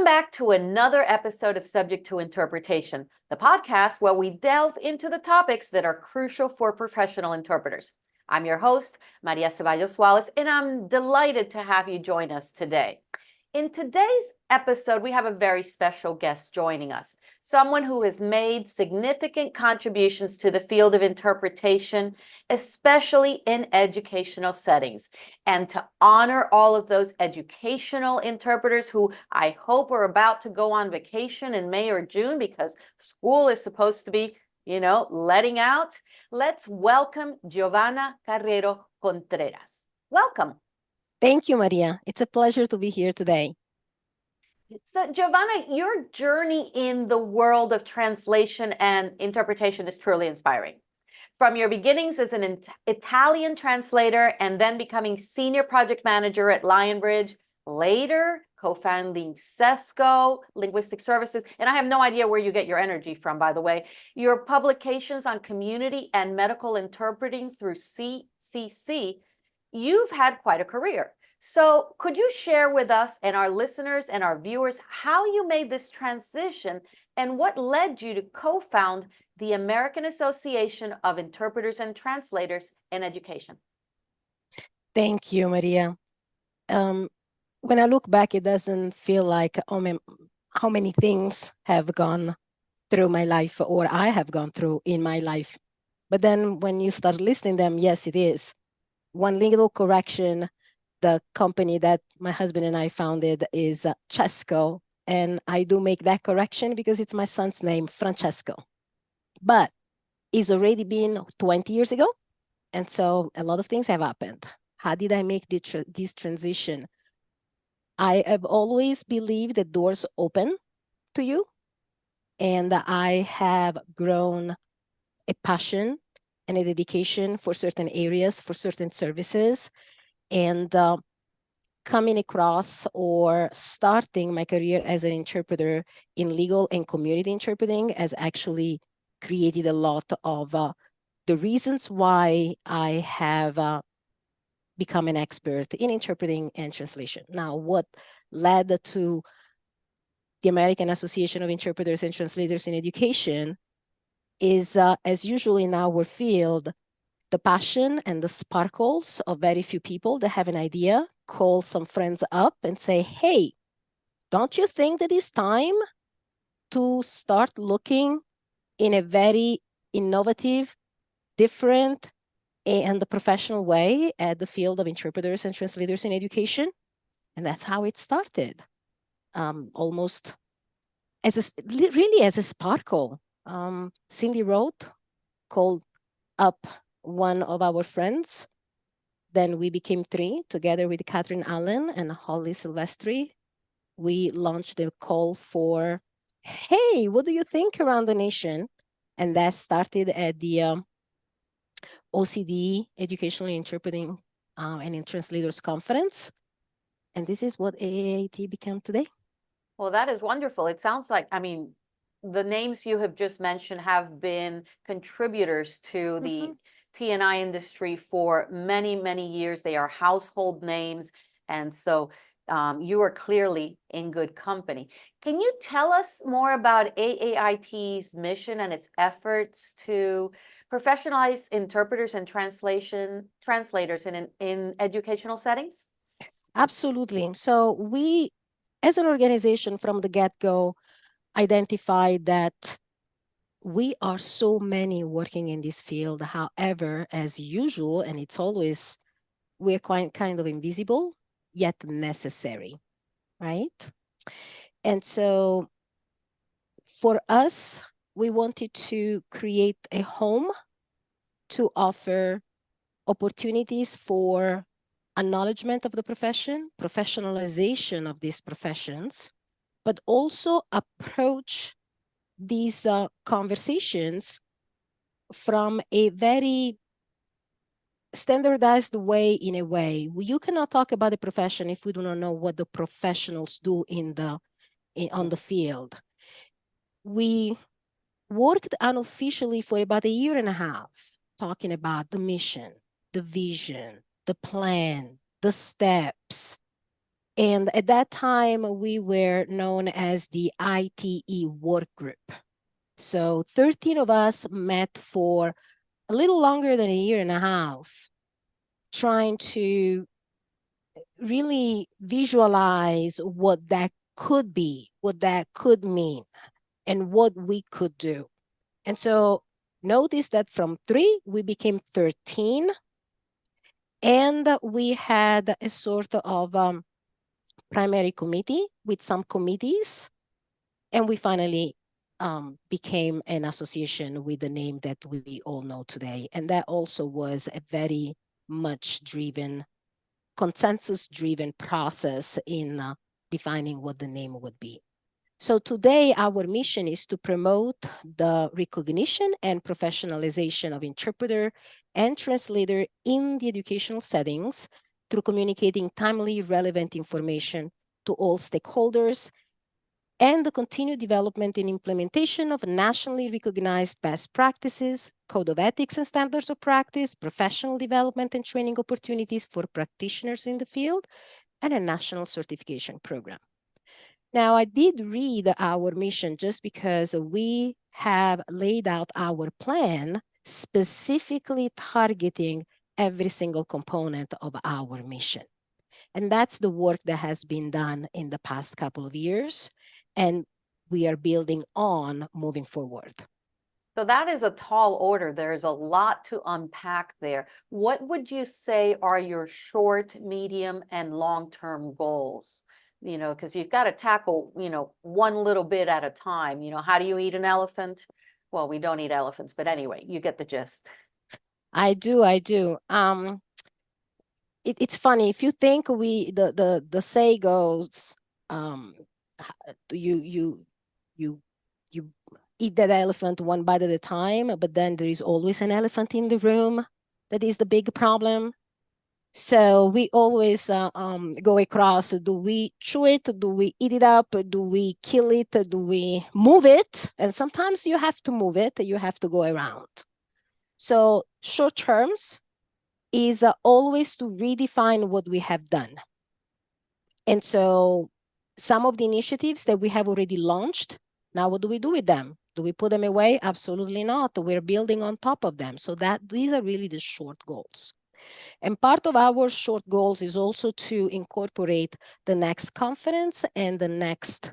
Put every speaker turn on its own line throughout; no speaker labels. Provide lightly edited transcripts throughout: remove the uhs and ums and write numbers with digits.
back to another episode of Subject to Interpretation, the podcast where we delve into the topics that are crucial for professional interpreters. I'm your host, Maria Ceballos-Wallis, and I'm delighted to have you join us today. In today's episode, we have a very special guest joining us, someone who has made significant contributions to the field of interpretation, especially in educational settings. And to honor all of those educational interpreters who I hope are about to go on vacation in May or June because school is supposed to be, letting out, let's welcome Giovanna Carriero-Contreras. Welcome.
Thank you, Maria. It's a pleasure to be here today.
So, Giovanna, your journey in the world of translation and interpretation is truly inspiring. From your beginnings as an Italian translator and then becoming senior project manager at Lionbridge, later co-founding SESCO, Linguistic Services, and I have no idea where you get your energy from, by the way, your publications on community and medical interpreting through CCC, you've had quite a career. So could you share with us and our listeners and our viewers how you made this transition and what led you to co-found the American Association of Interpreters and Translators in Education?
Thank you, Maria. When I look back, it doesn't feel like how many things have gone through my life or I have gone through in my life. But then when you start listing them, yes, it is. One little correction, the company that my husband and I founded is Cesco, and I do make that correction because it's my son's name, Francesco. But it's already been 20 years ago, and so a lot of things have happened. How did I make this transition? I have always believed that doors open to you, and I have grown a passion and a dedication for certain areas, for certain services, and coming across or starting my career as an interpreter in legal and community interpreting has actually created a lot of the reasons why I have become an expert in interpreting and translation. Now, what led to the American Association of Interpreters and Translators in Education is, as usual in our field, the passion and the sparkles of very few people that have an idea, call some friends up and say, hey, don't you think that it's time to start looking in a very innovative, different, and professional way at the field of interpreters and translators in education? And that's how it started. Almost really as a sparkle. Cindy wrote, called up one of our friends. Then we became three, together with Catherine Allen and Holly Silvestri. We launched the call for, hey, what do you think around the nation? And that started at the OCD, Educational Interpreting and in Translators Conference. And this is what AAITE became today.
Well, that is wonderful. It sounds like, the names you have just mentioned have been contributors to the T&I industry for many, many years. They are household names. And so you are clearly in good company. Can you tell us more about AAIT's mission and its efforts to professionalize interpreters and translators in educational settings?
Absolutely. So we, as an organization from the get-go, identified that we are so many working in this field. However, as usual, and it's always, we're quite kind of invisible, yet necessary, right? And so for us, we wanted to create a home to offer opportunities for acknowledgement of the profession, professionalization of these professions, but also approach these conversations from a very standardized way. In a way, you cannot talk about the profession if we do not know what the professionals do on the field. We worked unofficially for about a year and a half, talking about the mission, the vision, the plan, the steps, And at that time, we were known as the ITE work group. So 13 of us met for a little longer than a year and a half, trying to really visualize what that could be, what that could mean, and what we could do. And so notice that from 3, we became 13, and we had a sort of primary committee with some committees, and we finally became an association with the name that we all know today. And that also was a very much driven, consensus-driven process in defining what the name would be. So today, our mission is to promote the recognition and professionalization of interpreter and translator in the educational settings through communicating timely, relevant information to all stakeholders, and the continued development and implementation of nationally recognized best practices, code of ethics and standards of practice, professional development and training opportunities for practitioners in the field, and a national certification program. Now, I did read our mission just because we have laid out our plan specifically targeting every single component of our mission. And that's the work that has been done in the past couple of years, and we are building on moving forward.
So that is a tall order. There's a lot to unpack there. What would you say are your short, medium, and long-term goals? Because you've got to tackle, one little bit at a time. How do you eat an elephant? Well, we don't eat elephants, but anyway, you get the gist.
I do. It's funny, if you think the say goes, you eat that elephant one bite at a time, but then there is always an elephant in the room. That is the big problem. So we always go across, do we chew it? Do we eat it up? Do we kill it? Do we move it? And sometimes you have to move it, you have to go around. So short terms is always to redefine what we have done. And so some of the initiatives that we have already launched, now what do we do with them? Do we put them away? Absolutely not. We're building on top of them. So these are really the short goals. And part of our short goals is also to incorporate the next conference and the next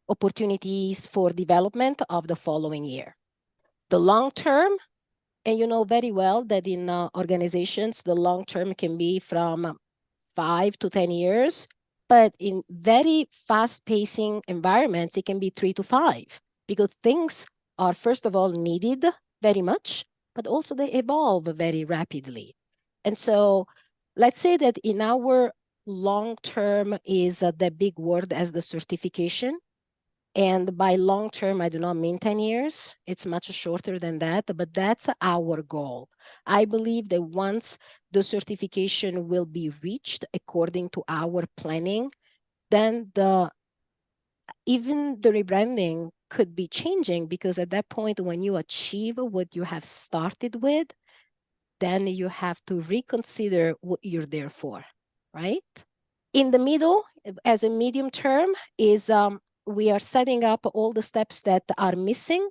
opportunities for development of the following year. The long term, and you know very well that in organizations, the long term can be from 5 to 10 years, but in very fast-pacing environments, it can be 3 to 5, because things are, first of all, needed very much, but also they evolve very rapidly. And so let's say that in our long term is the big word as the certification. And by long term, I do not mean 10 years. It's much shorter than that, but that's our goal. I believe that once the certification will be reached according to our planning, then even the rebranding could be changing, because at that point, when you achieve what you have started with, then you have to reconsider what you're there for, right? In the middle, as a medium term, is we are setting up all the steps that are missing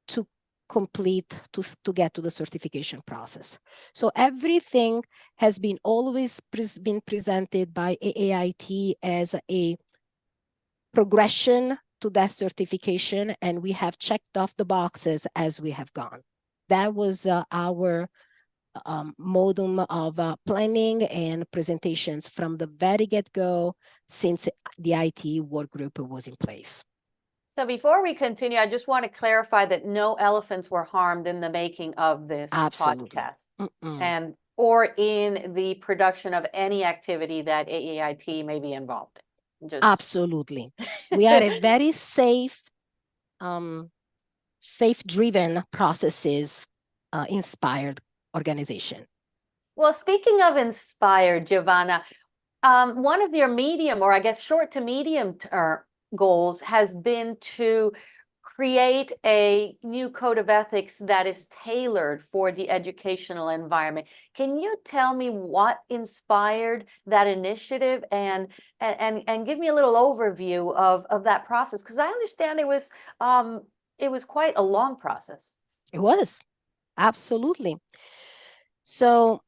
to complete, to get to the certification process. So everything has been always been presented by AAITE as a progression to that certification, and we have checked off the boxes as we have gone. That was our modum of planning and presentations from the very get-go since the IT work group was in place.
So before we continue, I just want to clarify that no elephants were harmed in the making of this podcast, and or in the production of any activity that AAITE may be involved in.
Absolutely. We are a very safe, driven processes inspired organization.
Well, speaking of inspired, Giovanna, one of your medium, or I guess short to medium term goals has been to create a new code of ethics that is tailored for the educational environment. Can you tell me what inspired that initiative and give me a little overview of that process? Because I understand it was quite a long process.
It was, absolutely. So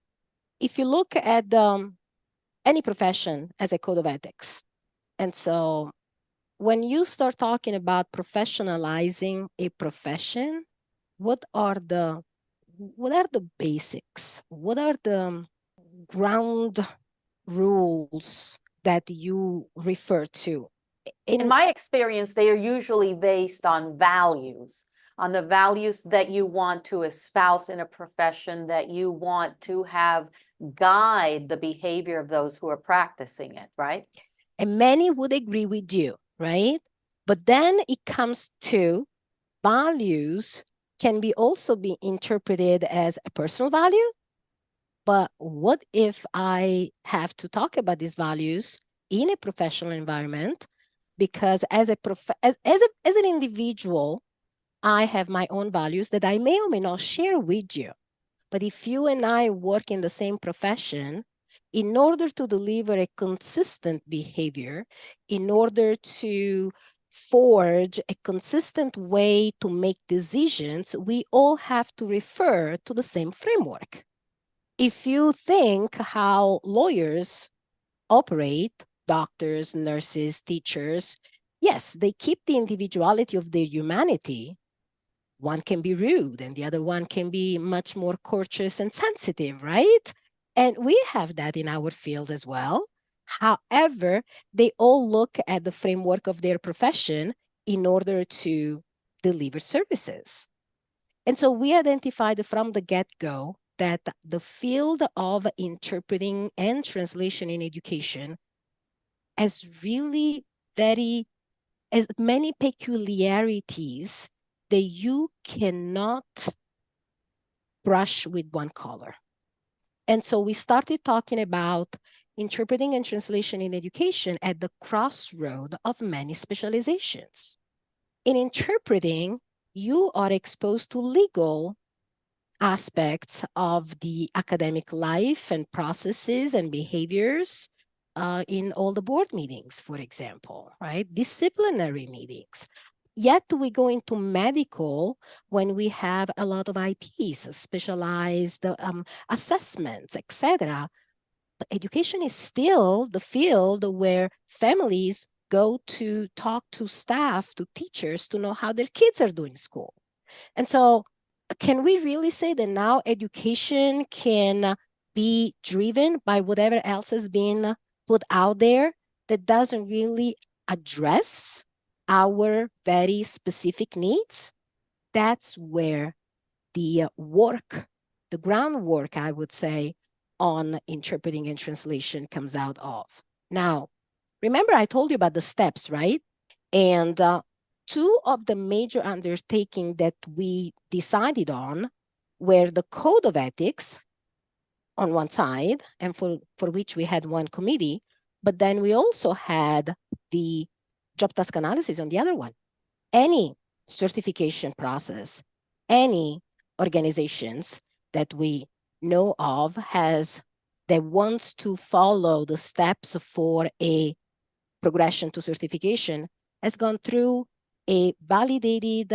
if you look at any profession as a code of ethics, and so when you start talking about professionalizing a profession, what are the basics? What are the ground rules that you refer to?
In my experience, they are usually based on the values that you want to espouse in a profession, that you want to have guide the behavior of those who are practicing it, right?
And many would agree with you, right? But then it comes to values can also be interpreted as a personal value. But what if I have to talk about these values in a professional environment? Because as an individual, I have my own values that I may or may not share with you. But if you and I work in the same profession, in order to deliver a consistent behavior, in order to forge a consistent way to make decisions, we all have to refer to the same framework. If you think how lawyers operate, doctors, nurses, teachers, yes, they keep the individuality of their humanity. One can be rude and the other one can be much more courteous and sensitive, right? And we have that in our field as well. However, they all look at the framework of their profession in order to deliver services. And so we identified from the get-go that the field of interpreting and translation in education has really as many peculiarities that you cannot brush with one color. And so we started talking about interpreting and translation in education at the crossroad of many specializations. In interpreting, you are exposed to legal aspects of the academic life and processes and behaviors in all the board meetings, for example, right? Disciplinary meetings. Yet we go into medical when we have a lot of IPs, specialized assessments, etc. But education is still the field where families go to talk to staff, to teachers, to know how their kids are doing school. And so can we really say that now education can be driven by whatever else has been put out there that doesn't really address our very specific needs? That's where the work, the groundwork, I would say, on interpreting and translation comes out of. Now, remember I told you about the steps, right? And two of the major undertakings that we decided on were the code of ethics on one side, and for which we had one committee, but then we also had the job task analysis on the other one. Any certification process, any organizations that we know of that wants to follow the steps for a progression to certification has gone through a validated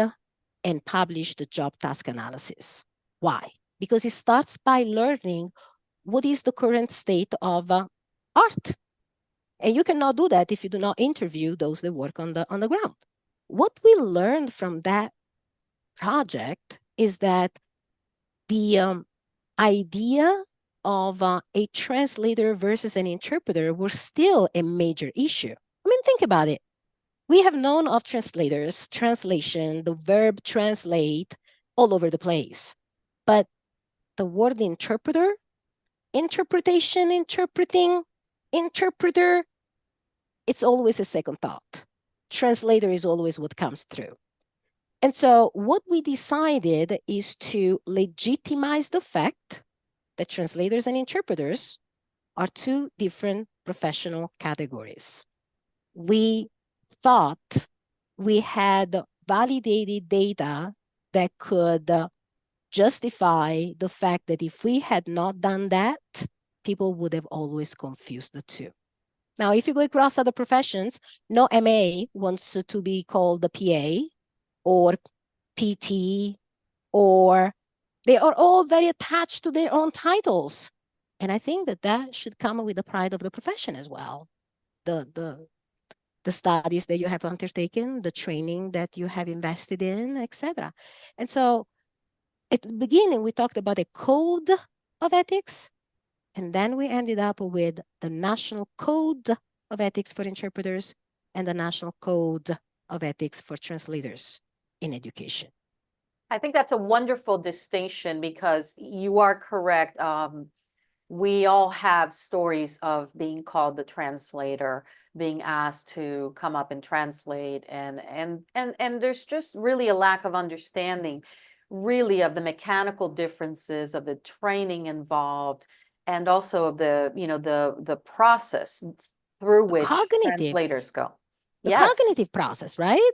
and published job task analysis. Why? Because it starts by learning what is the current state of art. And you cannot do that if you do not interview those that work on the ground. What we learned from that project is that the idea of a translator versus an interpreter were still a major issue. I mean, think about it. We have known of translators, translation, the verb translate all over the place. But the word interpreter, interpretation, interpreting, interpreter, it's always a second thought. Translator is always what comes through. And so what we decided is to legitimize the fact that translators and interpreters are two different professional categories. We thought we had validated data that could justify the fact that if we had not done that, people would have always confused the two. Now, if you go across other professions, no MA wants to be called the PA or PT, or they are all very attached to their own titles. And I think that that should come with the pride of the profession as well. The studies that you have undertaken, the training that you have invested in, etc. And so at the beginning, we talked about a code of ethics, and then we ended up with the National Code of Ethics for Interpreters and the National Code of Ethics for Translators in Education.
I think that's a wonderful distinction because you are correct. We all have stories of being called the translator, being asked to come up and translate, and there's just really a lack of understanding, really, of the mechanical differences of the training involved, and also of the the process through which translators go.
The
Yes.
cognitive process, right?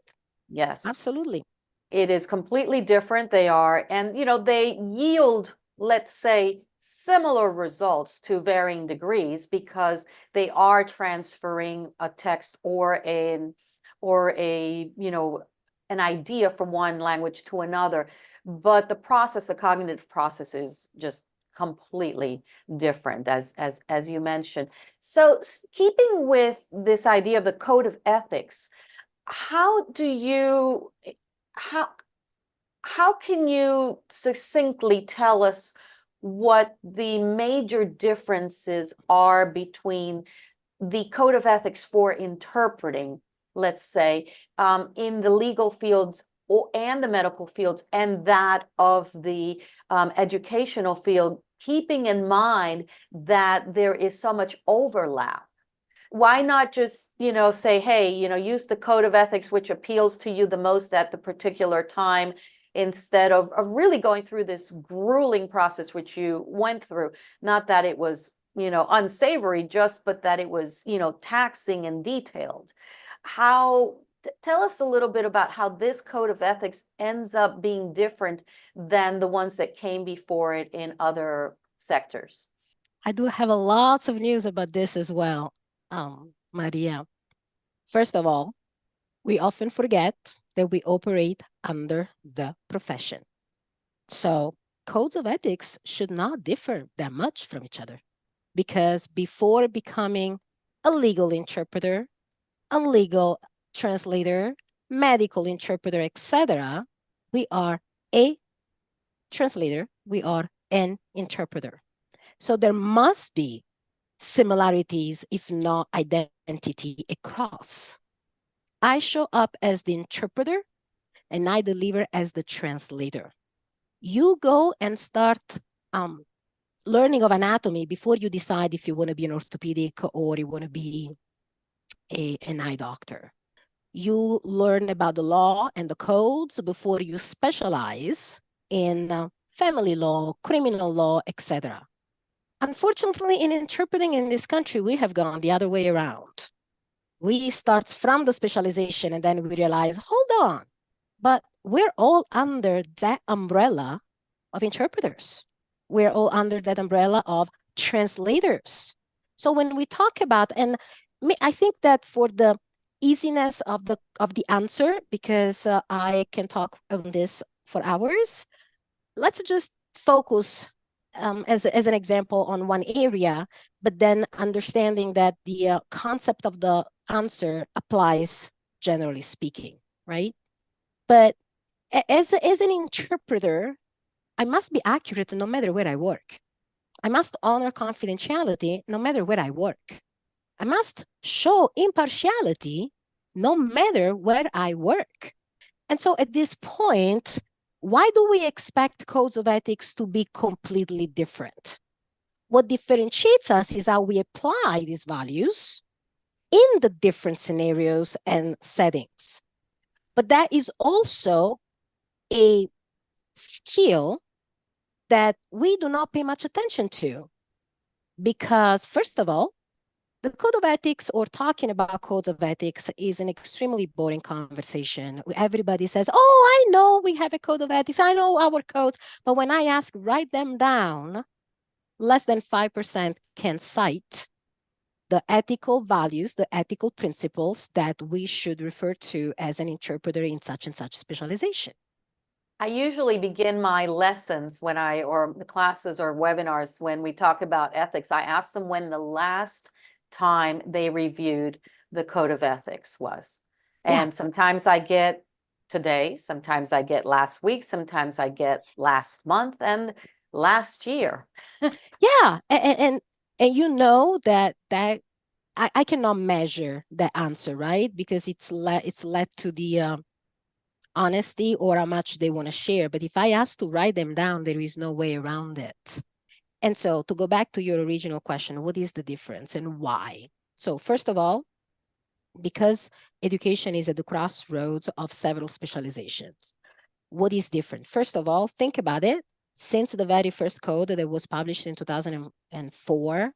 Yes.
Absolutely.
It is completely different. They are, and they yield, let's say, similar results to varying degrees because they are transferring a text or an an idea from one language to another, but the process, the cognitive process, is just completely different, as you mentioned. So keeping with this idea of the code of ethics, how do you how can you succinctly tell us what the major differences are between the code of ethics for interpreting, let's say, in the legal fields and the medical fields, and that of the educational field, keeping in mind that there is so much overlap? Why not just, say, hey, use the code of ethics which appeals to you the most at the particular time, instead of really going through this grueling process which you went through? Not that it was, unsavory, just but that it was, taxing and detailed. Tell us a little bit about how this code of ethics ends up being different than the ones that came before it in other sectors.
I do have a lots of news about this as well, Maria. First of all, we often forget that we operate under the profession. So codes of ethics should not differ that much from each other, because before becoming a legal interpreter, a legal translator, medical interpreter, etc., we are a translator, we are an interpreter. So there must be similarities, if not identity, across. I show up as the interpreter and I deliver as the translator. You go and start learning of anatomy before you decide if you want to be an orthopedic or you want to be an eye doctor. You learn about the law and the codes before you specialize in family law, criminal law, etc. Unfortunately, in interpreting in this country, we have gone the other way around. We start from the specialization and then we realize, hold on, but we're all under that umbrella of interpreters. We're all under that umbrella of translators. So when we talk about, and I think that for the easiness of the answer, because I can talk on this for hours, let's just focus as an example on one area, but then understanding that the concept of the answer applies generally speaking, right? But as an interpreter, I must be accurate no matter where I work. I must honor confidentiality no matter where I work. I must show impartiality no matter where I work. And so at this point, why do we expect codes of ethics to be completely different? What differentiates us is how we apply these values in the different scenarios and settings. But that is also a skill that we do not pay much attention to, because first of all, the code of ethics or talking about codes of ethics is an extremely boring conversation. Everybody says, oh, I know we have a code of ethics. I know our codes. But when I ask, write them down, less than 5% can cite the ethical values, the ethical principles that we should refer to as an interpreter in such and such specialization.
I usually begin my lessons or the classes or webinars, when we talk about ethics, I ask them when the last time they reviewed the code of ethics was. And sometimes I get today, sometimes I get last week, sometimes I get last month and last year.
Yeah, and you know that I cannot measure the answer, right? Because it's led to the honesty or how much they want to share. But if I ask to write them down, there is no way around it. And so to go back to your original question, what is the difference and why? So first of all, because education is at the crossroads of several specializations, what is different? First of all, think about it. Since the very first code that was published in 2004,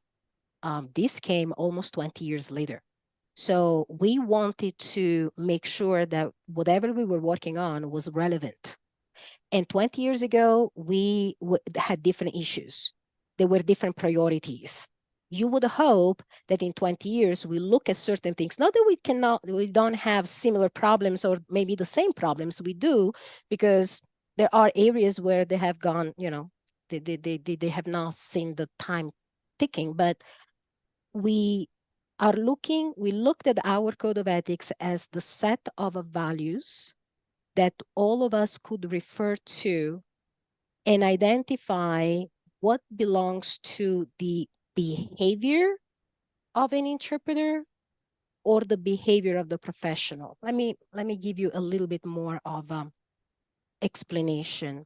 this came almost 20 years later. So we wanted to make sure that whatever we were working on was relevant. And 20 years ago, we had different issues. There were different priorities. You would hope that in 20 years, we look at certain things, not that we don't have similar problems or maybe the same problems, we do, because there are areas where they have gone, they have not seen the time ticking, but we looked at our code of ethics as the set of values that all of us could refer to and identify what belongs to the behavior of an interpreter or the behavior of the professional. Let me give you a little bit more of explanation.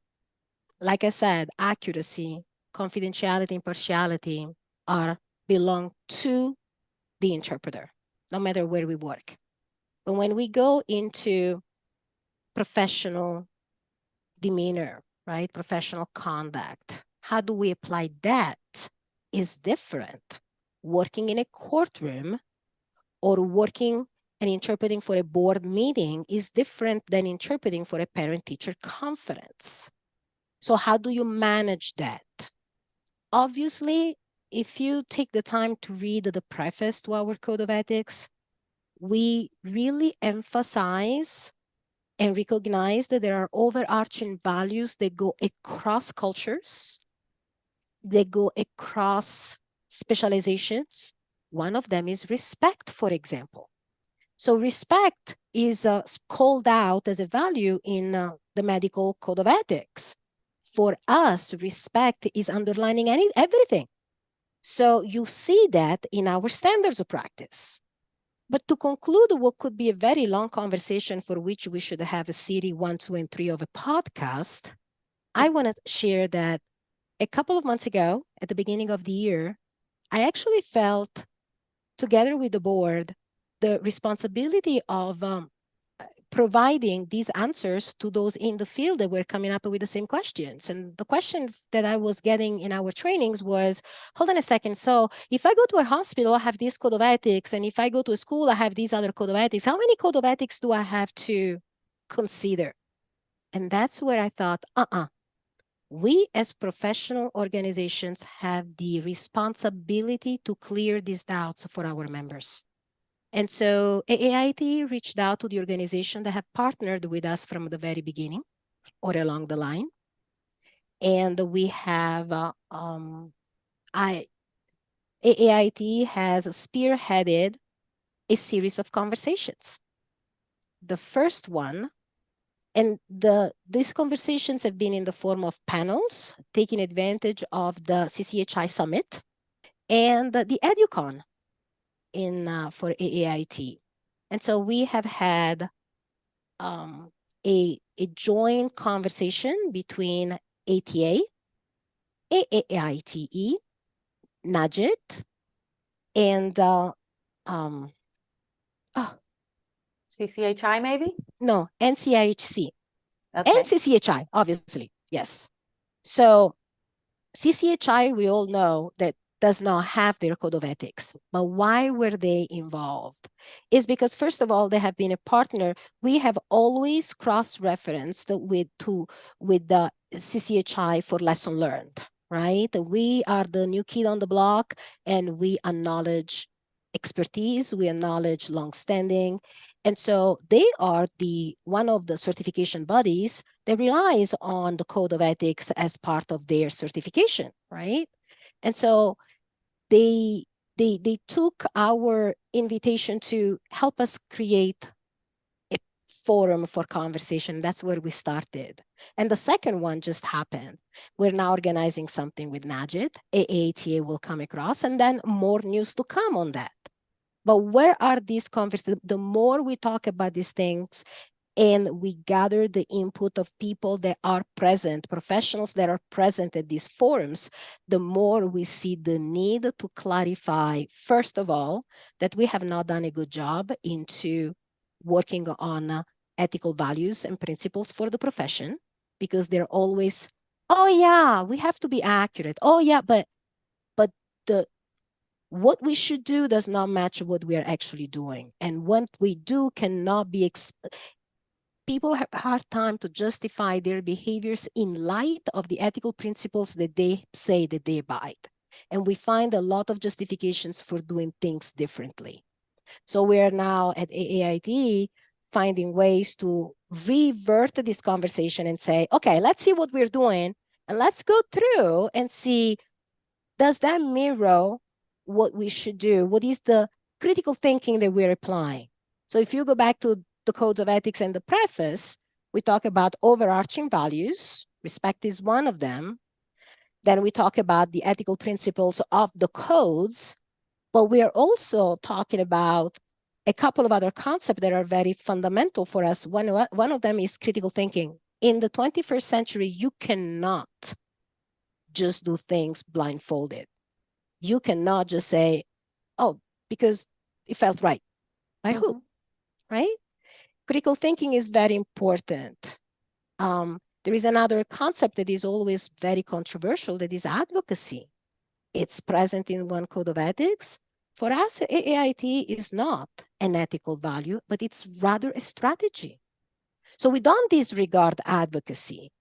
Like I said, accuracy, confidentiality, impartiality belong to the interpreter, no matter where we work. But when we go into professional demeanor, right, professional conduct, how do we apply that is different. Working in a courtroom or working and interpreting for a board meeting is different than interpreting for a parent-teacher conference. So how do you manage that? Obviously, if you take the time to read the preface to our code of ethics, we really emphasize and recognize that there are overarching values that go across cultures, that go across specializations. One of them is respect, for example. So respect is called out as a value in the medical code of ethics. For us, respect is underlining everything. So you see that in our standards of practice. But to conclude what could be a very long conversation for which we should have a series 1, 2, and 3 of a podcast, I want to share that a couple of months ago, at the beginning of the year, I actually felt, together with the board, the responsibility of providing these answers to those in the field that were coming up with the same questions. And the question that I was getting in our trainings was, hold on a second, so if I go to a hospital, I have this code of ethics, and if I go to a school, I have these other code of ethics. How many code of ethics do I have to consider? And that's where I thought, we as professional organizations have the responsibility to clear these doubts for our members. And so AAITE reached out to the organization that have partnered with us from the very beginning or along the line. And we have, AAITE has spearheaded a series of conversations. The first one, and these conversations have been in the form of panels, taking advantage of the CCHI Summit and the EduCon for AAITE. And so we have had a joint conversation between ATA, AAITE, NAGIT, and
CCHI maybe?
No, NCIHC.
Okay.
And CCHI, obviously, yes. So CCHI, we all know that does not have their code of ethics. But why were they involved? Is because, first of all, they have been a partner. We have always cross-referenced with the CCHI for lesson learned, right? We are the new kid on the block, and we acknowledge expertise, we acknowledge longstanding. And so they are one of the certification bodies that relies on the code of ethics as part of their certification, right? And so they took our invitation to help us create a forum for conversation. That's where we started. And the second one just happened. We're now organizing something with Najid. AAITE will come across, and then more news to come on that. But where are these conversations? The more we talk about these things, and we gather the input of people that are present, professionals that are present at these forums, the more we see the need to clarify, first of all, that we have not done a good job into working on ethical values and principles for the profession, because they're always, oh yeah, we have to be accurate. Oh yeah, but what we should do does not match what we are actually doing. And what we do cannot be people have a hard time to justify their behaviors in light of the ethical principles that they say that they abide. And we find a lot of justifications for doing things differently. So we are now at AAITE finding ways to revert this conversation and say, okay, let's see what we're doing, and let's go through and see, does that mirror what we should do? What is the critical thinking that we're applying? So if you go back to the codes of ethics and the preface, we talk about overarching values. Respect is one of them. Then we talk about the ethical principles of the codes, but we are also talking about a couple of other concepts that are very fundamental for us. One of them is critical thinking. In the 21st century, you cannot just do things blindfolded. You cannot just say, oh, because it felt right. By who, right? Critical thinking is very important. There is another concept that is always very controversial, that is advocacy. It's present in one code of ethics. For us, AAIT is not an ethical value, but it's rather a strategy. So we don't disregard advocacy.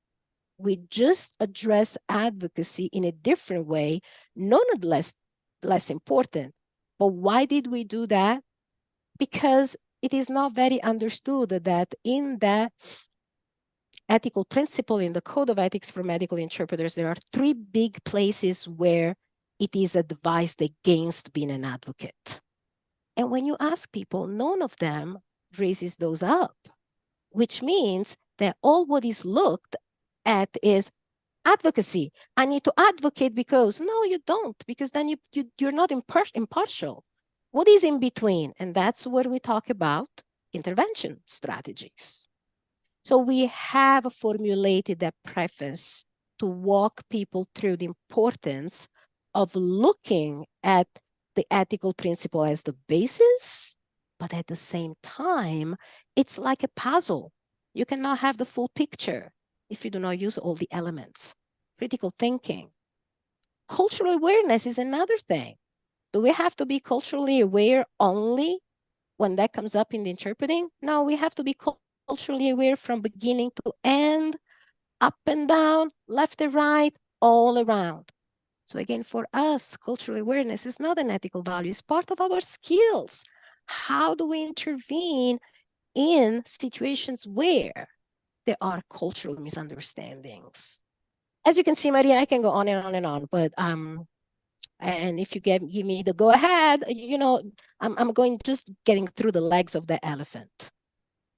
We just address advocacy in a different way, nonetheless less important. But why did we do that? Because it is not very understood that in that ethical principle in the Code of Ethics for Medical Interpreters, there are 3 big places where it is advised against being an advocate. And when you ask people, none of them raises those up, which means that all what is looked at is advocacy. I need to advocate because, no, you don't, because then you're not impartial. What is in between? And that's where we talk about intervention strategies. So we have formulated that preface to walk people through the importance of looking at the ethical principle as the basis, but at the same time, it's like a puzzle. You cannot have the full picture if you do not use all the elements. Critical thinking. Cultural awareness is another thing. Do we have to be culturally aware only when that comes up in the interpreting? No, we have to be culturally aware from beginning to end, up and down, left and right, all around. So again, for us, cultural awareness is not an ethical value, it's part of our skills. How do we intervene in situations where there are cultural misunderstandings? As you can see, Maria, I can go on and on and on, but and if you give me the go ahead, you know, I'm going just getting through the legs of the elephant.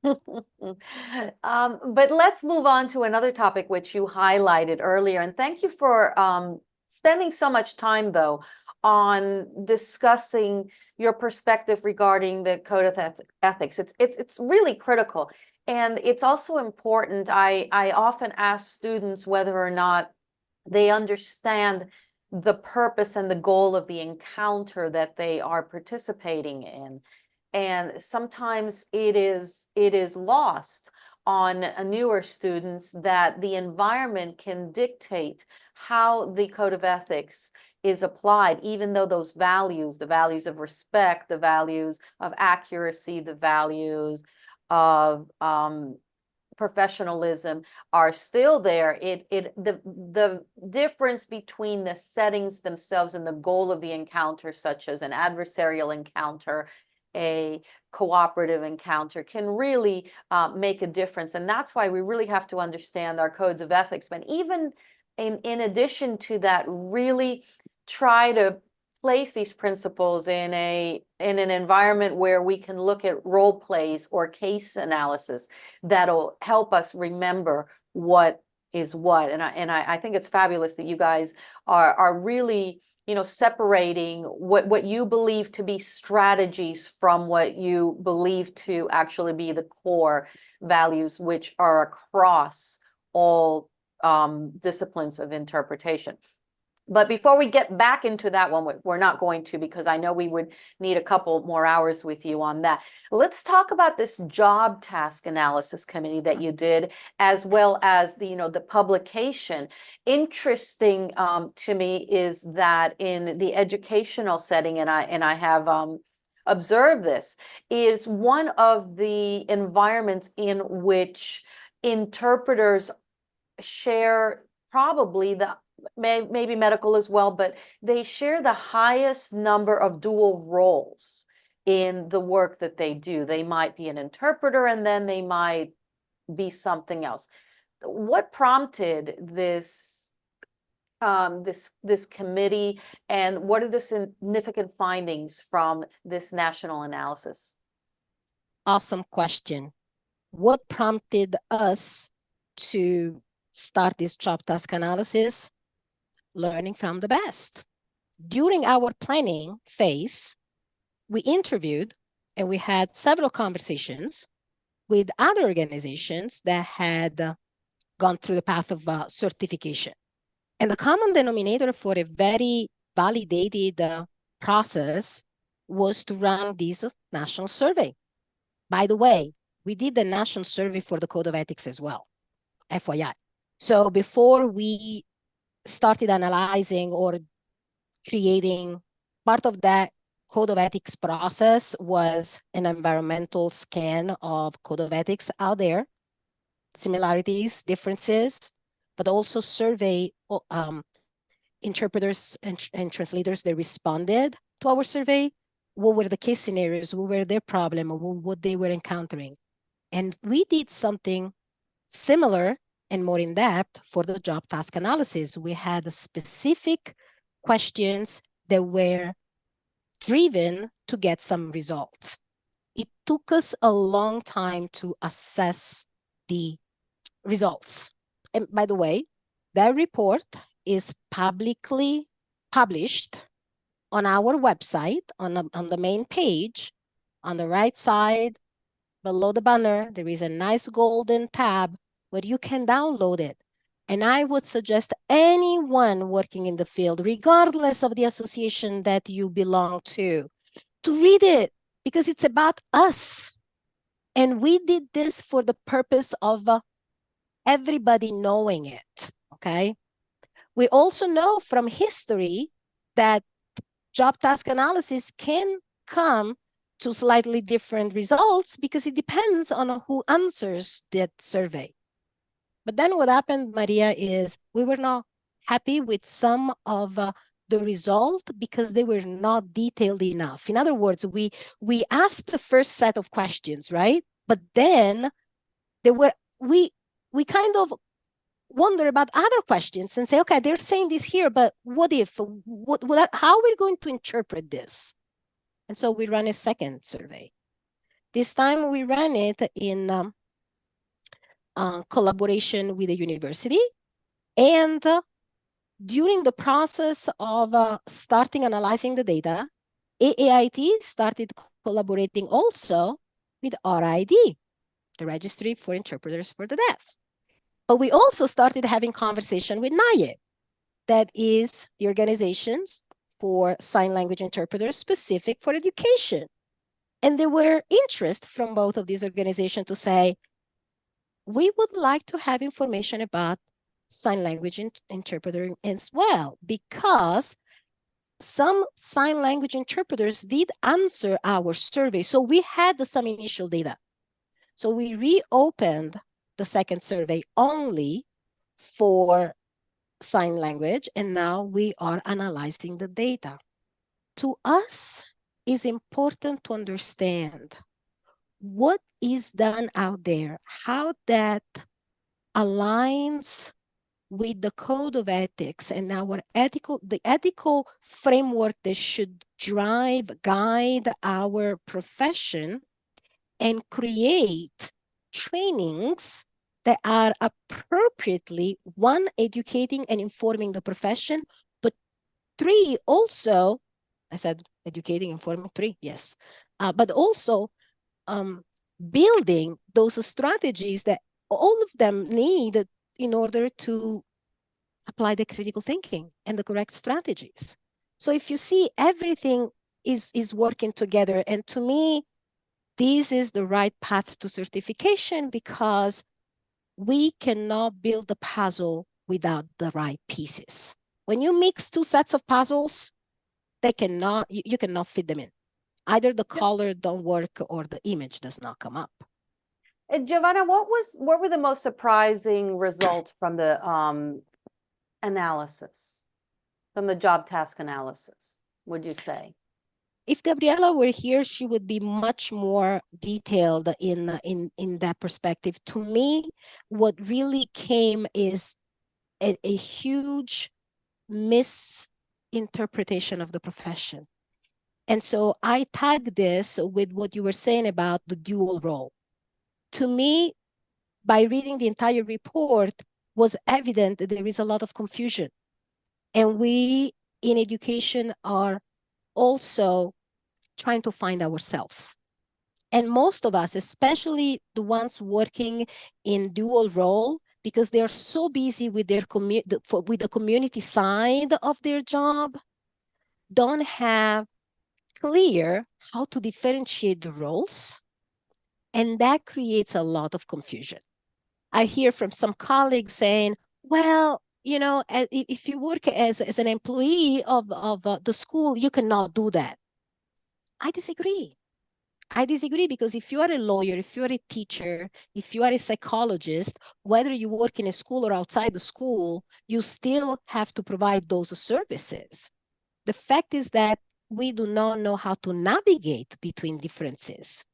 But let's move on to another topic which you highlighted earlier, and thank you for spending so much time though on discussing your perspective regarding the Code of Ethics. It's really critical, and it's also important. I often ask students whether or not they understand the purpose and the goal of the encounter that they are participating in. And sometimes it is lost on newer students that the environment can dictate how the code of ethics is applied, even though those values, the values of respect, the values of accuracy, the values of professionalism are still there. The difference between the settings themselves and the goal of the encounter, such as an adversarial encounter, a cooperative encounter, can really make a difference. And that's why we really have to understand our codes of ethics. But even in addition to that, really try to place these principles in an environment where we can look at role plays or case analysis that'll help us remember what is what. And I think it's fabulous that you guys are really, you know, separating what you believe to be strategies from what you believe to actually be the core values, which are across all disciplines of interpretation. But before we get back into that one, we're not going to, because I know we would need a couple more hours with you on that. Let's talk about this job task analysis committee that you did, as well as the, you know, the publication. Interesting to me is that in the educational setting, and I have observed this, is one of the environments in which interpreters share probably the maybe medical as well, but they share the highest number of dual roles in the work that they do. They might be an interpreter and then they might be something else. What prompted this this committee, and what are the significant findings from this national analysis?
Awesome question. What prompted us to start this job task analysis? Learning from the best. During our planning phase, we interviewed and we had several conversations with other organizations that had gone through the path of certification. And the common denominator for a very validated process was to run this national survey. By the way, we did the national survey for the Code of Ethics as well, FYI. So before we started analyzing or creating, part of that Code of Ethics process was an environmental scan of Code of Ethics out there, similarities, differences, but also survey interpreters and translators that responded to our survey. What were the case scenarios? What were their problem? Or what they were encountering? And we did something similar and more in depth for the job task analysis. We had specific questions that were driven to get some results. It took us a long time to assess the results. And by the way, that report is publicly published on our website, on the main page. On the right side, below the banner, there is a nice golden tab where you can download it. And I would suggest anyone working in the field, regardless of the association that you belong to read it, because it's about us. And we did this for the purpose of everybody knowing it, okay? We also know from history that job task analysis can come to slightly different results because it depends on who answers that survey. But then what happened, Maria, is we were not happy with some of the result because they were not detailed enough. In other words, we asked the first set of questions, right? But then we kind of wonder about other questions and say, okay, they're saying this here, but what if, how are we going to interpret this? And so we ran a second survey. This time we ran it in collaboration with the university. And during the process of starting analyzing the data, AAITE started collaborating also with RID, the Registry for Interpreters for the Deaf. But we also started having conversation with NAIE, that is the organizations for sign language interpreters specific for education. And there were interest from both of these organizations to say, we would like to have information about sign language interpreting as well, because some sign language interpreters did answer our survey. So we had some initial data. So we reopened the second survey only for sign language, and now we are analyzing the data. To us, it's important to understand what is done out there, how that aligns with the code of ethics and the ethical framework that should guide our profession, and create trainings that are appropriately, one, educating and informing the profession, but three, also, I said educating, informing, three, yes, but also building those strategies that all of them need in order to apply the critical thinking and the correct strategies. So if you see, everything is working together, and to me, this is the right path to certification, because we cannot build the puzzle without the right pieces. When you mix two sets of puzzles, you cannot fit them in. Either the color don't work or the image does not come up.
Giovanna, what were the most surprising results from the analysis, from the job task analysis, would you say?
If Gabriela were here, she would be much more detailed in that perspective. To me, what really came is a huge misinterpretation of the profession. And so I tag this with what you were saying about the dual role. To me, by reading the entire report, was evident that there is a lot of confusion. And we in education are also trying to find ourselves. And most of us, especially the ones working in dual role, because they are so busy with their with the community side of their job, don't have clear how to differentiate the roles. And that creates a lot of confusion. I hear from some colleagues saying, well, you know, if you work as an employee of the school, you cannot do that. I disagree. I disagree, because if you are a lawyer, if you are a teacher, if you are a psychologist, whether you work in a school or outside the school, you still have to provide those services. The fact is that we do not know how to navigate between differences.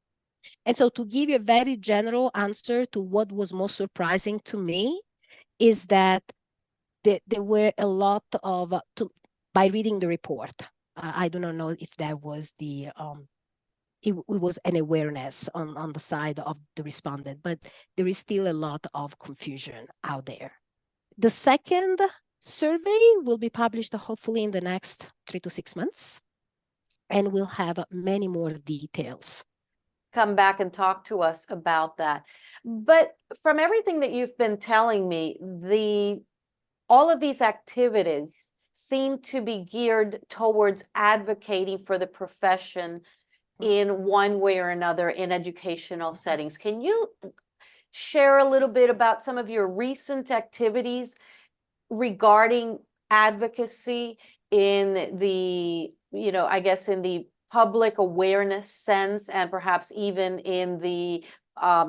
And so, to give you a very general answer to what was most surprising to me, is that there were a lot of, by reading the report, I do not know if that was it was an awareness on the side of the respondent, but there is still a lot of confusion out there. The second survey will be published hopefully in the next 3 to 6 months, and we'll have many more details.
Come back and talk to us about that. But from everything that you've been telling me, all of these activities seem to be geared towards advocating for the profession in one way or another in educational settings. Can you share a little bit about some of your recent activities regarding advocacy in the, I guess in the public awareness sense, and perhaps even in the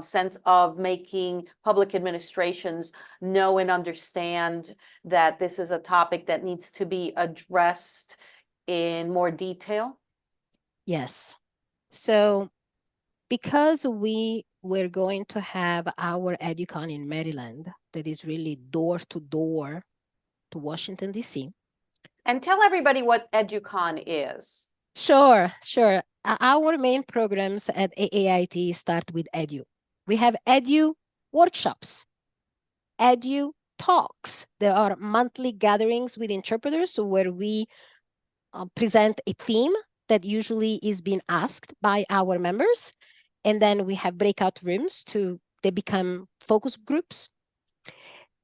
sense of making public administrations know and understand that this is a topic that needs to be addressed in more detail?
Yes. So because we were going to have our EduCon in Maryland, that is really door to door to Washington, D.C.
And tell everybody what EduCon is.
Sure. Our main programs at AAITE start with Edu. We have Edu workshops, Edu talks. There are monthly gatherings with interpreters where we present a theme that usually is being asked by our members. And then we have breakout rooms they become focus groups.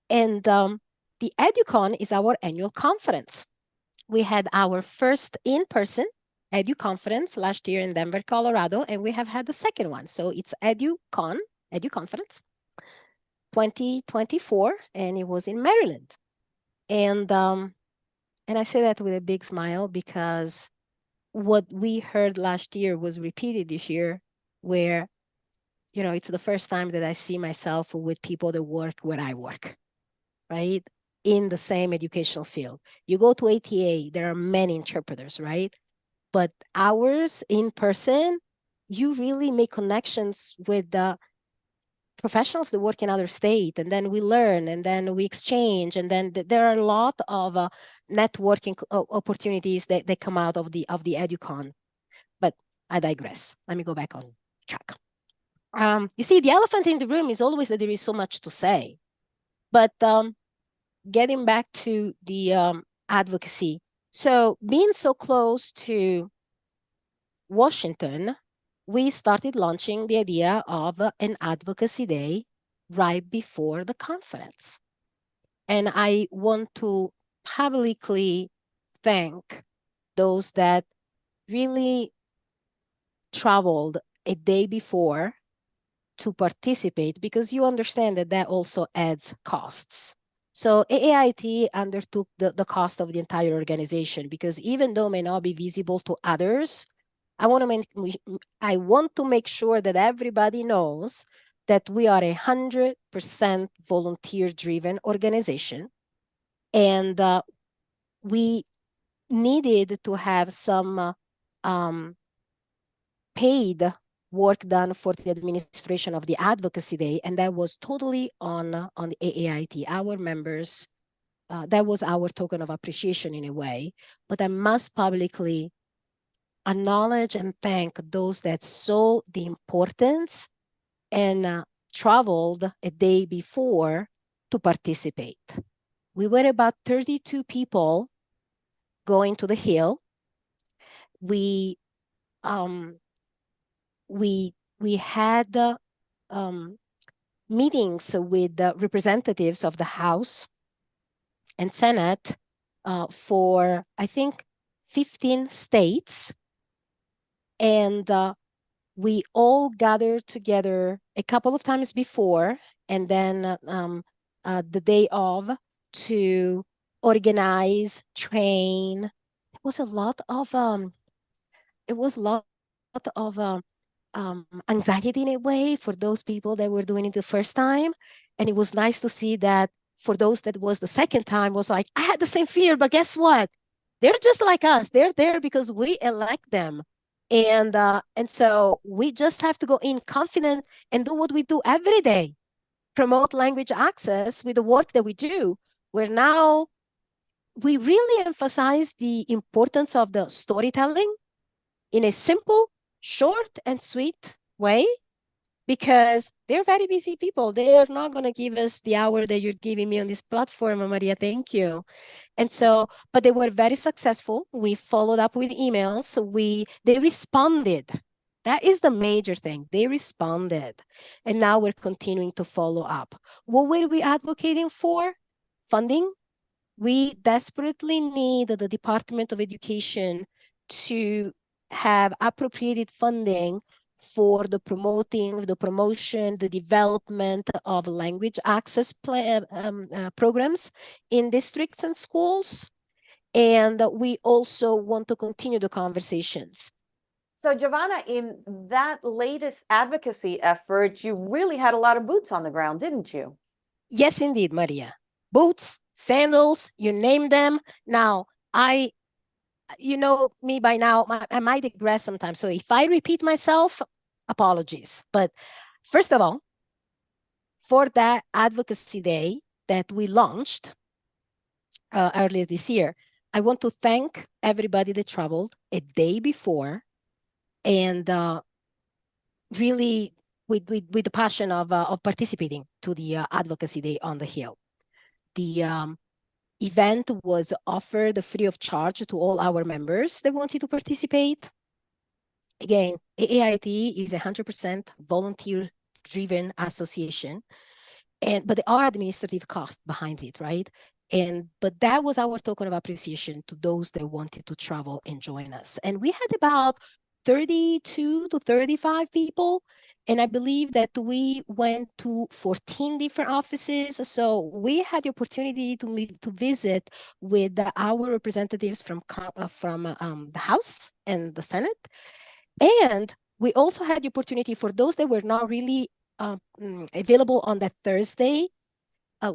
And the EduCon is our annual conference. We had our first in-person Edu conference last year in Denver, Colorado, and we have had the second one. So it's Edu Conference. 2024, and it was in Maryland. And I say that with a big smile because what we heard last year was repeated this year, where, it's the first time that I see myself with people that work where I work, right? In the same educational field. You go to ATA, there are many interpreters, right? But ours in person, you really make connections with the professionals that work in other state, and then we learn, and then we exchange, and then there are a lot of networking opportunities that come out of the EduCon. But I digress. Let me go back on track. You see, the elephant in the room is always that there is so much to say. But getting back to the advocacy, so being so close to Washington, we started launching the idea of an advocacy day right before the conference. And I want to publicly thank those that really traveled a day before to participate, because you understand that that also adds costs. So AAITE undertook the cost of the entire organization, because even though it may not be visible to others, I want to make sure that everybody knows that we are 100% volunteer-driven organization, and we needed to have some paid work done for the administration of the Advocacy Day, and that was totally on the AAITE, our members. That was our token of appreciation in a way. But I must publicly acknowledge and thank those that saw the importance and traveled a day before to participate. We were about 32 people going to the Hill. We had meetings with the representatives of the House and Senate for, I think, 15 states. And we all gathered together a couple of times before, and then the day of, to organize, train. It was a lot of anxiety in a way for those people that were doing it the first time. And it was nice to see that for those that was the second time, was like, I had the same fear, but guess what? They're just like us. They're there because we elect them. And so we just have to go in confident and do what we do every day, promote language access with the work that we do, where now we really emphasize the importance of the storytelling in a simple, short, and sweet way, because they're very busy people. They are not going to give us the hour that you're giving me on this platform, Maria. Thank you. And so, but they were very successful. We followed up with emails. They responded. That is the major thing. They responded. And now we're continuing to follow up. What were we advocating for? Funding. We desperately need the Department of Education to have appropriated funding for the promotion, the development of language access programs in districts and schools. And we also want to continue the conversations.
So Giovanna, in that latest advocacy effort, you really had a lot of boots on the ground, didn't you?
Yes, indeed, Maria. Boots, sandals, you name them. Now, you know me by now, I might digress sometimes. So if I repeat myself, apologies. But first of all, for that Advocacy Day that we launched earlier this year, I want to thank everybody that traveled a day before, and really with the passion of participating to the Advocacy Day on the Hill. The event was offered free of charge to all our members that wanted to participate. Again, AAITE is 100% volunteer-driven association, but there are administrative costs behind it, right? But that was our token of appreciation to those that wanted to travel and join us. And we had about 32 to 35 people. And I believe that we went to 14 different offices. So we had the opportunity to visit with our representatives from the House and the Senate. And we also had the opportunity for those that were not really available on that Thursday.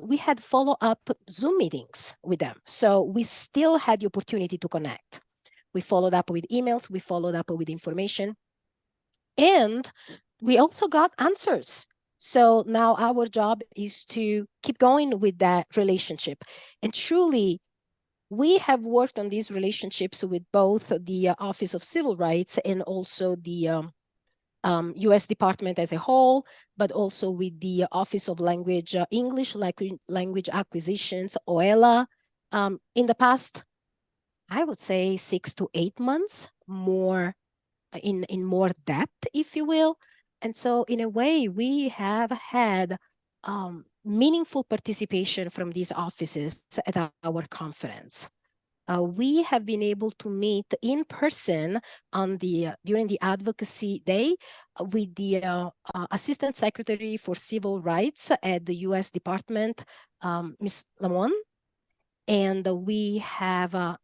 We had follow-up Zoom meetings with them. So we still had the opportunity to connect. We followed up with emails, we followed up with information, and we also got answers. So now our job is to keep going with that relationship. And truly, we have worked on these relationships with both the Office of Civil Rights and also the U.S. Department as a whole, but also with the Office of English Language Acquisitions, OELA, in the past, I would say 6 to 8 months, more in more depth, if you will. And so in a way, we have had meaningful participation from these offices at our conference. We have been able to meet in person during the Advocacy Day with the Assistant Secretary for Civil Rights at the U.S. Department, Ms. Lamont, and we have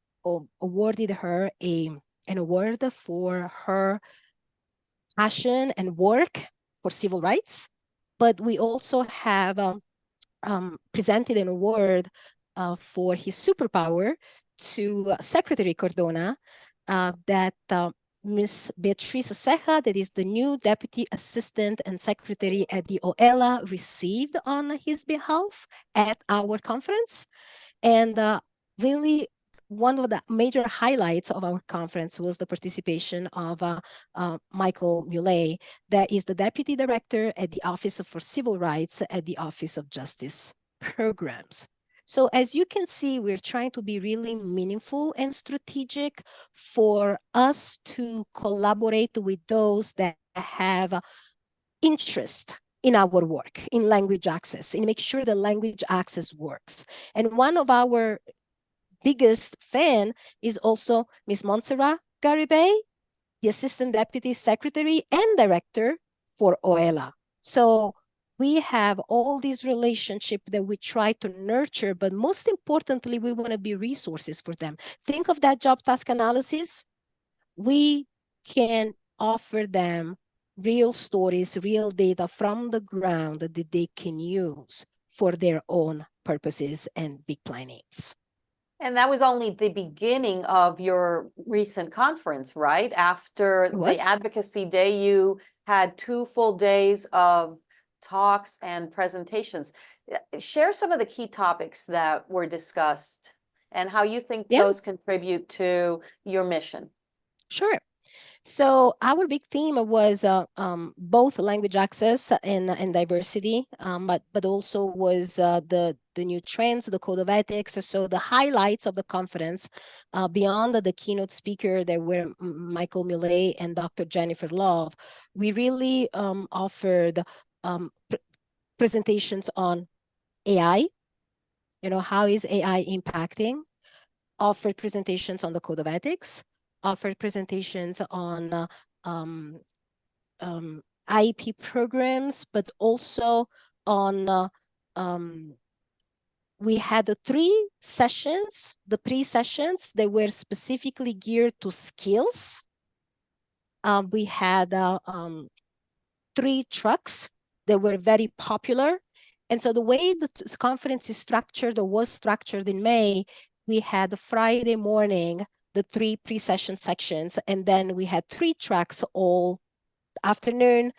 awarded her an award for her passion and work for civil rights. But we also have presented an award for his superpower to Secretary Cardona, that Ms. Beatriz Ceja, that is the new Deputy Assistant and Secretary at the OELA, received on his behalf at our conference. And really, one of the major highlights of our conference was the participation of Michael Muley, that is the Deputy Director at the Office for Civil Rights at the Office of Justice Programs. So as you can see, we're trying to be really meaningful and strategic for us to collaborate with those that have interest in our work, in language access, and make sure the language access works. And one of our biggest fan is also Ms. Montserrat Garibay, the Assistant Deputy Secretary and Director for OELA. So we have all these relationships that we try to nurture, but most importantly, we want to be resources for them. Think of that job task analysis. We can offer them real stories, real data from the ground that they can use for their own purposes and big plannings.
And that was only the beginning of your recent conference, right? After the Advocacy Day, you had 2 full days of talks and presentations. Share some of the key topics that were discussed and how you think those contribute to your mission.
Sure. So our big theme was both language access and diversity, but also was the new trends, the code of ethics. So the highlights of the conference, beyond the keynote speaker that were Michael Muley and Dr. Jennifer Love, we really offered presentations on AI. How is AI impacting? Offered presentations on the code of ethics, offered presentations on IEP programs, but also on, we had 3 sessions, the pre-sessions that were specifically geared to skills. We had 3 trucks that were very popular. And so the way the conference is structured or was structured in May, we had Friday morning, the 3 pre-session sections, and then we had 3 tracks all afternoon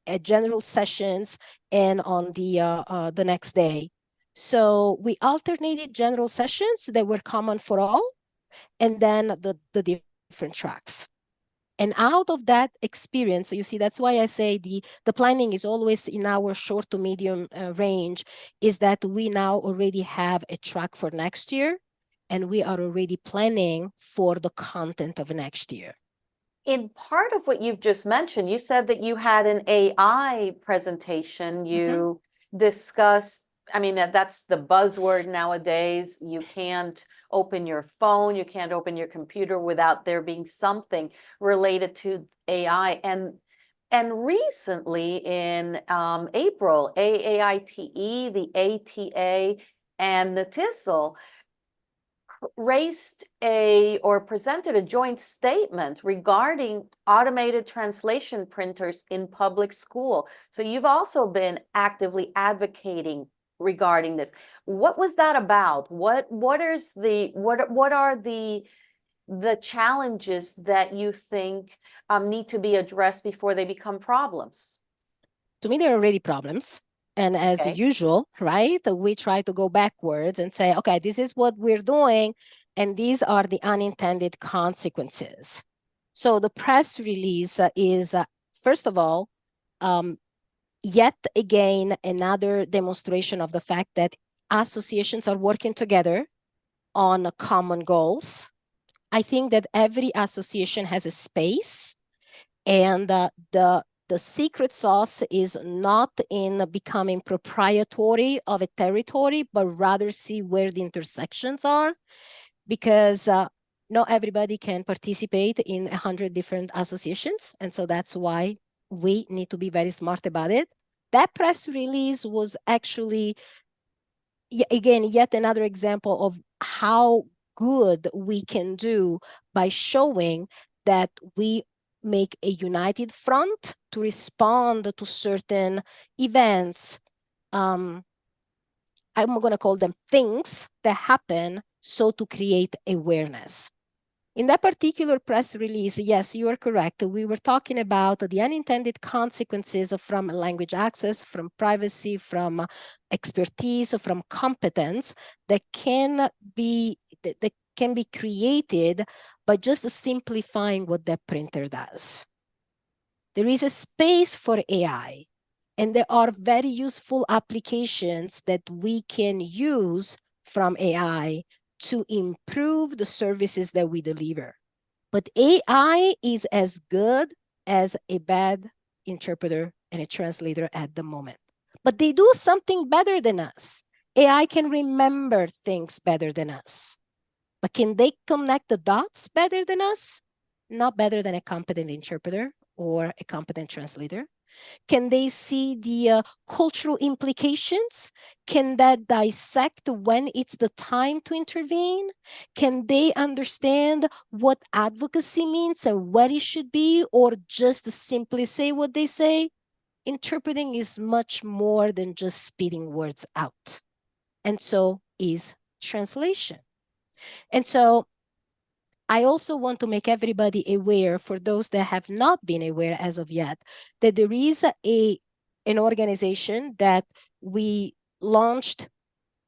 at general sessions and on the next day. So we alternated general sessions that were common for all, and then the different tracks. And out of that experience, you see, that's why I say the planning is always in our short to medium range, is that we now already have a track for next year, and we are already planning for the content of next year.
In part of what you've just mentioned, you said that you had an AI presentation. You discussed I mean, that's the buzzword nowadays. You can't open your phone, you can't open your computer without there being something related to AI. And recently in April, AAITE, the ATA, and the TISL presented a joint statement regarding automated translation printers in public school. So you've also been actively advocating regarding this. What was that about? What are the challenges that you think need to be addressed before they become problems?
To me, there are already problems. And as
Okay.
usual, right, we try to go backwards and say, okay, this is what we're doing, and these are the unintended consequences. So the press release is, first of all, yet again, another demonstration of the fact that associations are working together on common goals. I think that every association has a space, and the secret sauce is not in becoming proprietary of a territory, but rather see where the intersections are, because not everybody can participate in 100 different associations. And so that's why we need to be very smart about it. That press release was actually, again, yet another example of how good we can do by showing that we make a united front to respond to certain events. I'm going to call them things that happen, so to create awareness. In that particular press release, yes, you are correct. We were talking about the unintended consequences from language access, from privacy, from expertise, from competence that can be created by just simplifying what that printer does. There is a space for AI, and there are very useful applications that we can use from AI to improve the services that we deliver. But AI is as good as a bad interpreter and a translator at the moment. But they do something better than us. AI can remember things better than us. But can they connect the dots better than us? Not better than a competent interpreter or a competent translator. Can they see the cultural implications? Can that dissect when it's the time to intervene? Can they understand what advocacy means and what it should be, or just simply say what they say? Interpreting is much more than just spitting words out. And so is translation. And so I also want to make everybody aware, for those that have not been aware as of yet, that there is an organization that we launched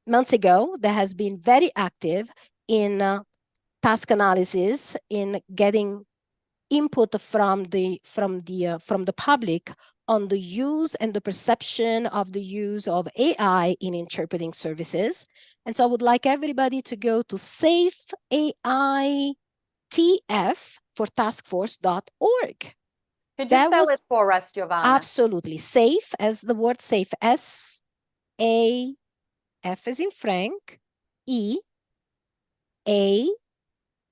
months ago that has been very active in task analysis, in getting input from the public on the use and the perception of the use of AI in interpreting services. And so I would like everybody to go to SafeAI TF for taskforce.org.
Could you spell it for us, Giovanna?
Absolutely. Safe, as the word safe, S-A, F as in Frank, E, A,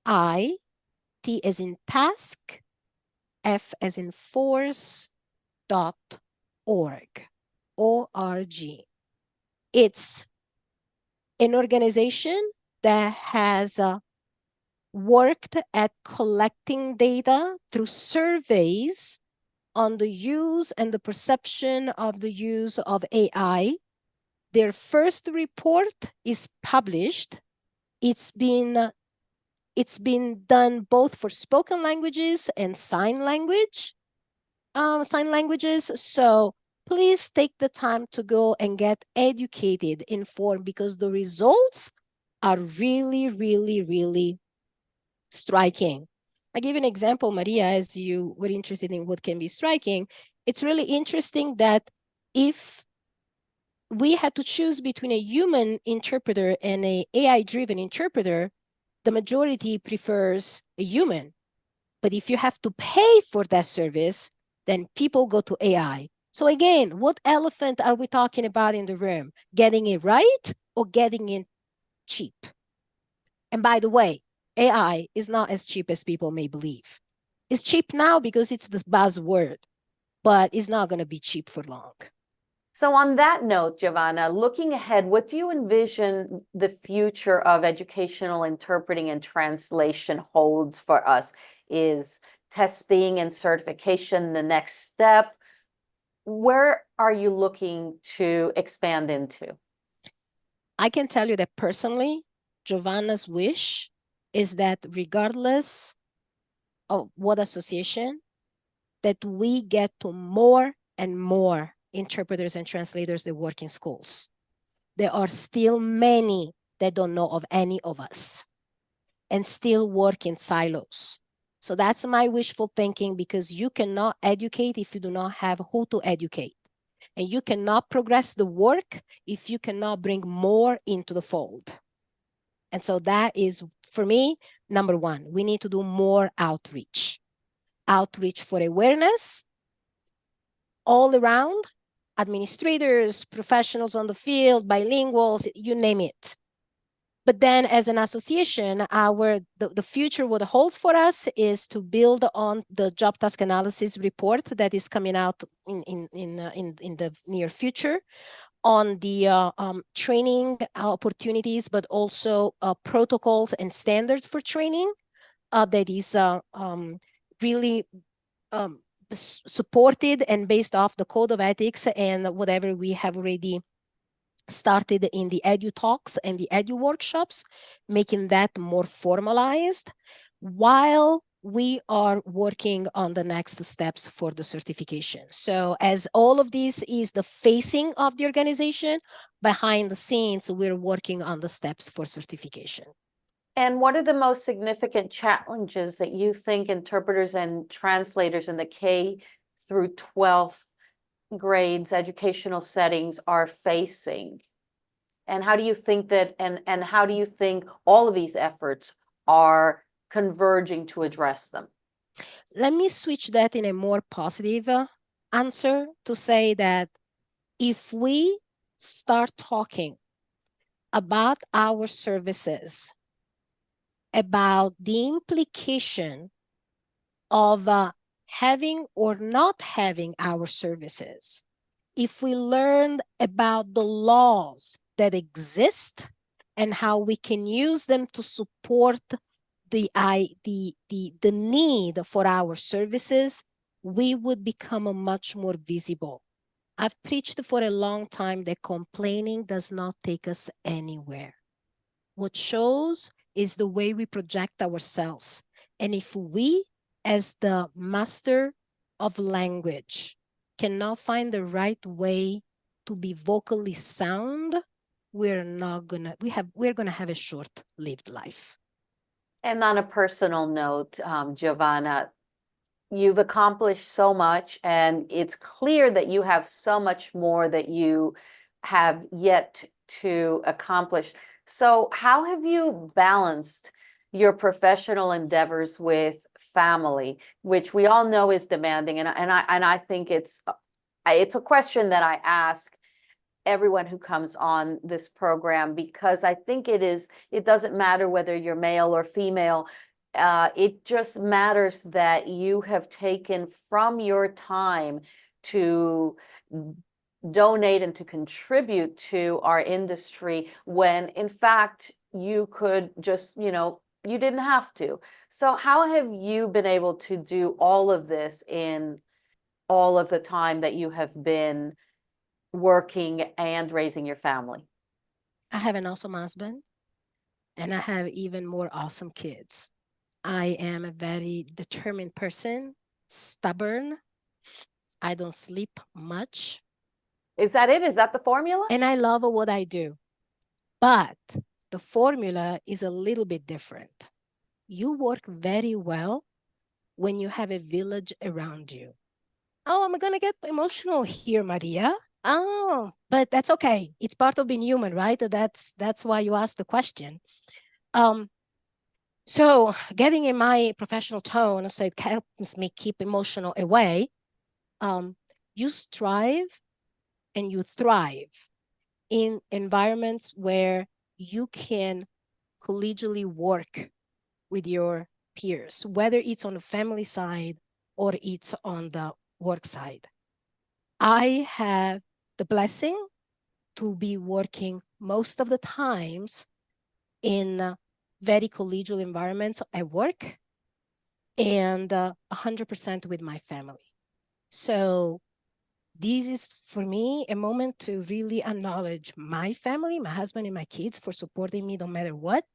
I, T as in task, F as in force, .org, O-R-G. It's an organization that has worked at collecting data through surveys on the use and the perception of the use of AI. Their first report is published. It's been done both for spoken languages and sign languages. So please take the time to go and get educated, informed, because the results are really, really, really striking. I give an example, Maria, as you were interested in what can be striking. It's really interesting that if we had to choose between a human interpreter and an AI-driven interpreter, the majority prefers a human. But if you have to pay for that service, then people go to AI. So again, what elephant are we talking about in the room? Getting it right or getting it cheap? And by the way, AI is not as cheap as people may believe. It's cheap now because it's the buzzword, but it's not going to be cheap for long.
So on that note, Giovanna, looking ahead, what do you envision the future of educational interpreting and translation holds for us? Is testing and certification the next step? Where are you looking to expand into?
I can tell you that personally, Giovanna's wish is that regardless of what association, that we get to more and more interpreters and translators that work in schools. There are still many that don't know of any of us and still work in silos. So that's my wishful thinking, because you cannot educate if you do not have who to educate. And you cannot progress the work if you cannot bring more into the fold. And so that is, for me, number one, we need to do more outreach. Outreach for awareness all around, administrators, professionals on the field, bilinguals, you name it. But then as an association, the future, what it holds for us is to build on the job task analysis report that is coming out in the near future, on the training opportunities, but also protocols and standards for training that is really supported and based off the code of ethics and whatever we have already started in the edu talks and the edu workshops, making that more formalized while we are working on the next steps for the certification. So as all of this is the facing of the organization, behind the scenes, we're working on the steps for certification.
And what are the most significant challenges that you think interpreters and translators in the K through 12th grades, educational settings are facing? And how do you think that, and how do you think all of these efforts are converging to address them?
Let me switch that in a more positive answer to say that if we start talking about our services, about the implication of having or not having our services, if we learned about the laws that exist and how we can use them to support the need for our services, we would become much more visible. I've preached for a long time that complaining does not take us anywhere. What shows is the way we project ourselves. And if we, as the master of language, cannot find the right way to be vocally sound, we're gonna have a short-lived life.
And on a personal note, Giovanna, you've accomplished so much, and it's clear that you have so much more that you have yet to accomplish. So how have you balanced your professional endeavors with family, which we all know is demanding? And I think it's a question that I ask everyone who comes on this program, because I think it doesn't matter whether you're male or female. It just matters that you have taken from your time to donate and to contribute to our industry, when in fact you could just, you didn't have to. So how have you been able to do all of this in all of the time that you have been working and raising your family?
I have an awesome husband, and I have even more awesome kids. I am a very determined person, stubborn. I don't sleep much.
Is that it? Is that the formula?
And I love what I do. But the formula is a little bit different. You work very well when you have a village around you. Oh, I'm going to get emotional here, Maria. Oh, but that's okay. It's part of being human, right? That's why you asked the question. So getting in my professional tone, so it helps me keep emotional away. you strive and you thrive in environments where you can collegially work with your peers, whether it's on the family side or it's on the work side. I have the blessing to be working most of the times in very collegial environments at work and 100% with my family. So this is for me a moment to really acknowledge my family, my husband and my kids for supporting me no matter what,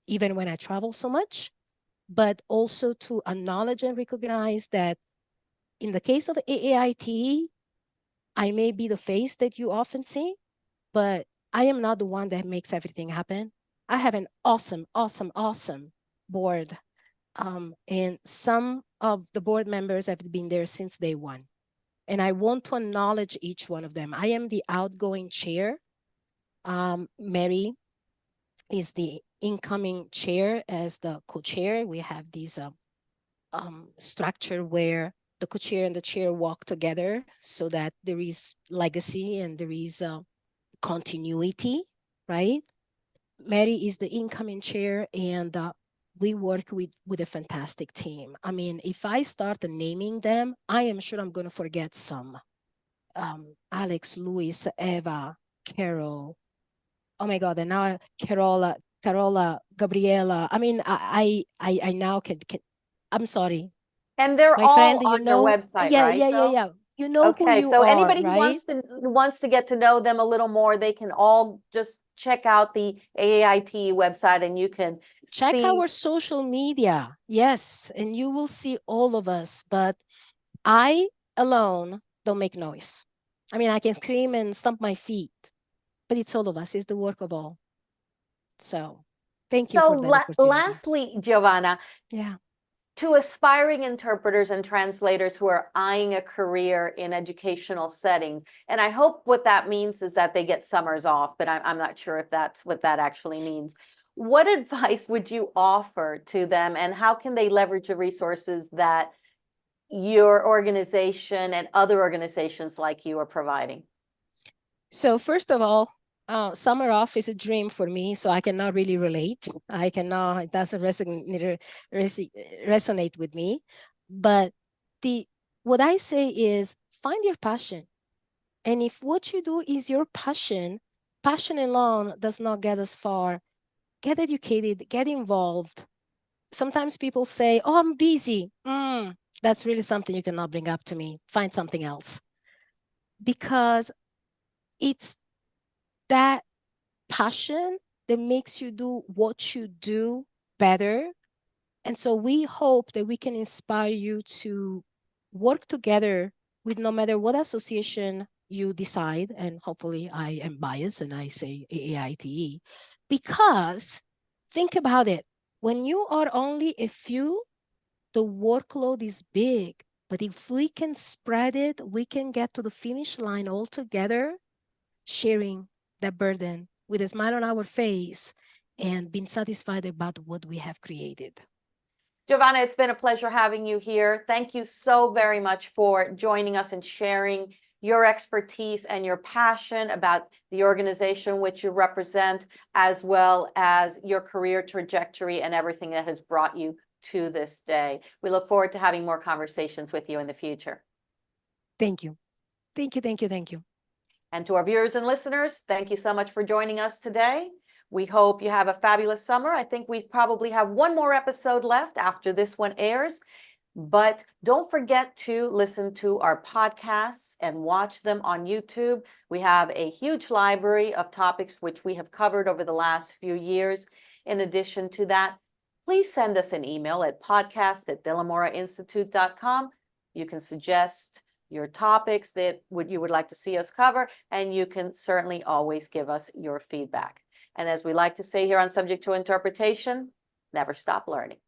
even when I travel so much, but also to acknowledge and recognize that in the case of AAITE, I may be the face that you often see, but I am not the one that makes everything happen. I have an awesome, awesome, awesome board. And some of the board members have been there since day one. And I want to acknowledge each one of them. I am the outgoing chair. Mary is the incoming chair as the co-chair. We have this structure where the co-chair and the chair walk together so that there is legacy and there is continuity, right? Mary is the incoming chair, and we work with a fantastic team. I mean, if I start naming them, I am sure I'm going to forget some. Alex, Luis, Eva, Carol. Oh my God! And now Carola, Gabriela. I mean, I now can. I'm sorry,
And they're
my
all
friend. You
on your
know,
website,
yeah,
right,
yeah, yeah,
though?
yeah. You know who
Okay,
you
so
are,
anybody who
right?
wants to get to know them a little more, they can all just check out the AAIT website and you can
Check
see.
our social media. Yes, and you will see all of us. But I alone don't make noise. I mean, I can scream and stomp my feet, but it's all of us. It's the work of all. So thank you
So
for that opportunity.
lastly, Giovanna,
Yeah.
to aspiring interpreters and translators who are eyeing a career in educational settings, and I hope what that means is that they get summers off, but I'm not sure if that's what that actually means. What advice would you offer to them, and how can they leverage the resources that your organization and other organizations like you are providing?
So first of all, summer off is a dream for me, so I cannot really relate. I cannot, it doesn't resonate with me. But what I say is find your passion. And if what you do is your passion, passion alone does not get us far. Get educated, get involved. Sometimes people say, oh, I'm busy. That's really something you cannot bring up to me. Find something else. Because it's that passion that makes you do what you do better. And so we hope that we can inspire you to work together with no matter what association you decide. And hopefully I am biased and I say AAITE, because think about it. When you are only a few, the workload is big. But if we can spread it, we can get to the finish line all together, sharing that burden with a smile on our face and being satisfied about what we have created.
Giovanna, it's been a pleasure having you here. Thank you so very much for joining us and sharing your expertise and your passion about the organization which you represent, as well as your career trajectory and everything that has brought you to this day. We look forward to having more conversations with you in the future.
Thank you. Thank you, thank you, thank you.
And to our viewers and listeners, thank you so much for joining us today. We hope you have a fabulous summer. I think we probably have one more episode left after this one airs. But don't forget to listen to our podcasts and watch them on YouTube. We have a huge library of topics which we have covered over the last few years. In addition to that, please send us an email at podcast@dellamorainstitute.com. You can suggest your topics that you would like to see us cover, and you can certainly always give us your feedback. And as we like to say here on Subject to Interpretation, never stop learning.